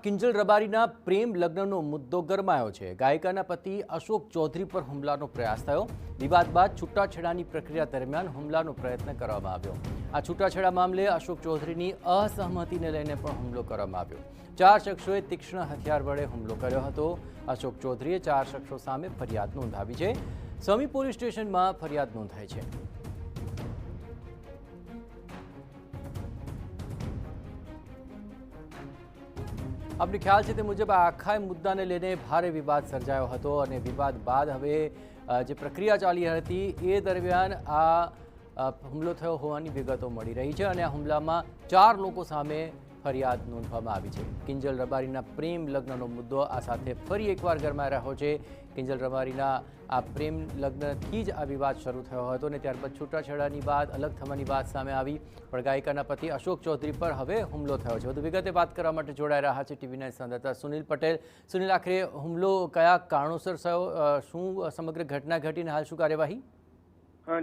કિંજલ રબારીના પ્રેમ લગ્નનો મુદ્દો ગરમાયો છે। ગાયિકાના પતિ અશોક ચૌધરી પર હુમલાનો પ્રયાસ થયો। વિવાદ બાદ છૂટાછેડાની પ્રક્રિયા દરમિયાન હુમલાનો પ્રયત્ન કરવામાં આવ્યો। આ છૂટાછેડા મામલે અશોક ચૌધરીની અસહમતિને લઈને પણ હુમલો કરવામાં આવ્યો। 4 શખ્સોએ તીક્ષ્ણ હથિયાર વડે હુમલો કર્યો હતો। અશોક ચૌધરીએ 4 શખ્સો સામે ફરિયાદ નોંધાવી છે। સમી પોલીસ સ્ટેશનમાં ફરિયાદ નોંધાઈ છે। अपने ख्याल से मुजब आखा मुद्दा ने लઈને भारे विवाद सर्जायो હતો અને વિવાદ બાદ હવે જે પ્રક્રિયા ચાલી હતી એ દરમિયાન આ હુમલો થયો હોવાની વિગતો મળી રહી છે અને આ હુમલામાં 4 લોકો સામે ફરિયાદ નોંધવામાં આવી છે। કિંજલ રબારીના પ્રેમ લગ્નનો મુદ્દો આ સાથે ફરી એકવાર ગરમાઈ રહ્યો છે। કિંજલ રબારીના આ પ્રેમ લગ્નથી જ આ વિવાદ શરૂ થયો હતો અને ત્યારબાદ છૂટાછેડાની વાત અલગ થવાની વાત સામે આવી પણ ગાયિકાના પતિ અશોક ચૌધરી પર હવે હુમલો થયો છે। વધુ વિગતે વાત કરવા માટે જોડાઈ રહ્યા છે ટીવી 9 સંવાદદાતા સુનિલ પટેલ। સુનિલ, આખરે હુમલો કયા કારણોસર થયો, શું સમગ્ર ઘટના ઘટીને હાલ શું કાર્યવાહી?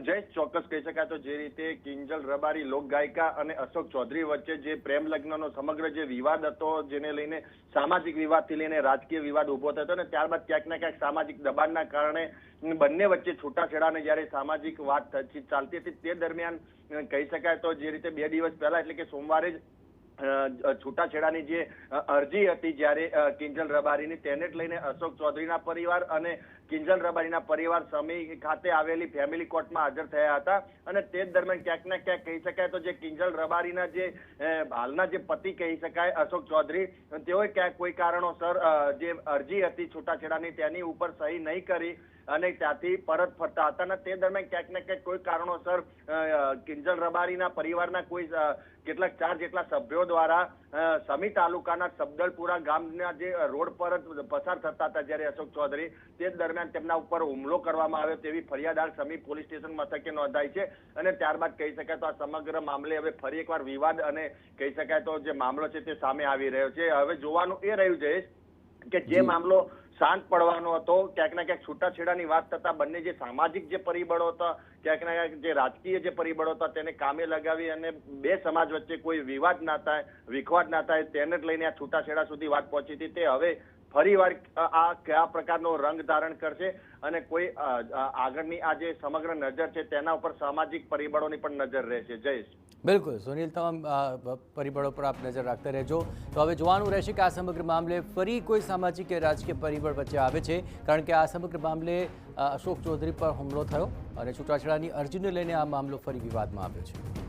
જય ચોક્કસ કહી શકાય તો જે રીતે કિંજલ રબારી લોક ગાયિકા અને અશોક ચૌધરી વચ્ચે જે પ્રેમ લગ્નનો સમગ્ર જે વિવાદ હતો જેને લઈને સામાજિક વિવાદથી લઈને રાજકીય વિવાદ ઉભો થયો અને ત્યારબાદ ક્યાંક ને ક્યાંક સામાજિક દબાણના કારણે બંને વચ્ચે છૂટાછેડાને જ્યારે સામાજિક વાત ચાલતી હતી તે દરમિયાન કહી શકાય તો જે રીતે 2 દિવસ પહેલા એટલે કે સોમવારે જ છૂટાછેડાની જે અરજી હતી જ્યારે કિંજલ રબારીની તેને જ લઈને અશોક ચૌધરીના પરિવાર અને કિંજલ રબારીના પરિવાર સમી ખાતે આવેલી ફેમિલી કોર્ટમાં હાજર થયા હતા અને તે જ દરમિયાન ક્યાંક ને ક્યાંક કહી શકાય તો જે કિંજલ રબારીના જે હાલના જે પતિ કહી શકાય અશોક ચૌધરી તેઓએ ક્યાંક કોઈ કારણોસર જે અરજી હતી છૂટાછેડાની તેની ઉપર સહી નહીં કરી અને ત્યાંથી પરત ફરતા હતા અને તે દરમિયાન ક્યાંક ને ક્યાંક કોઈ કારણોસર કિંજલ રબારીના પરિવારના કોઈ કેટલાક 4 જેટલા સભ્યો દ્વારા સમી તાલુકાના સબદલપુરા ગામના જે રોડ પર પસાર થતા હતા જ્યારે અશોક ચૌધરી તે દરમિયાન તેમના ઉપર હુમલો કરવામાં આવ્યો તેવી ફરિયાદ હાલ સમી પોલીસ સ્ટેશન મથકે નોંધાઈ છે અને ત્યારબાદ કહી શકાય તો આ સમગ્ર મામલે હવે ફરી એકવાર વિવાદ અને કહી શકાય તો જે મામલો છે તે સામે આવી રહ્યો છે। હવે જોવાનું એ રહ્યું છે કે જે મામલો શાંત પડવાનો હતો ક્યાંક ને ક્યાંક છૂટાછેડાની વાત થતા બંને જે સામાજિક જે પરિબળો હતા ક્યાંક ને ક્યાંક જે રાજકીય જે પરિબળો હતા તેને કામે લગાવી અને બે સમાજ વચ્ચે કોઈ વિવાદ ના થાય વિખવાદ ના થાય તેને જ લઈને આ છૂટાછેડા સુધી વાત પહોંચી હતી તે હવે ફરીવાર આ કયા પ્રકારનો રંગ ધારણ કરશે અને કોઈ આગળની આ જે સમગ્ર નજર છે તેના ઉપર સામાજિક પરિબળોની પણ નજર રહેશે। જયેશ, બિલકુલ સુનિલ, તમામ પરિબળો પર આપ નજર રાખતા રહેજો। તો હવે જોવાનું રહેશે કે આ સમગ્ર મામલે ફરી કોઈ સામાજિક કે રાજકીય પરિબળ વચ્ચે આવે છે કારણ કે આ સમગ્ર મામલે અશોક ચૌધરી પર હુમલો થયો અને છૂટાછેડાની અરજીને લઈને આ મામલો ફરી વિવાદમાં આવ્યો છે।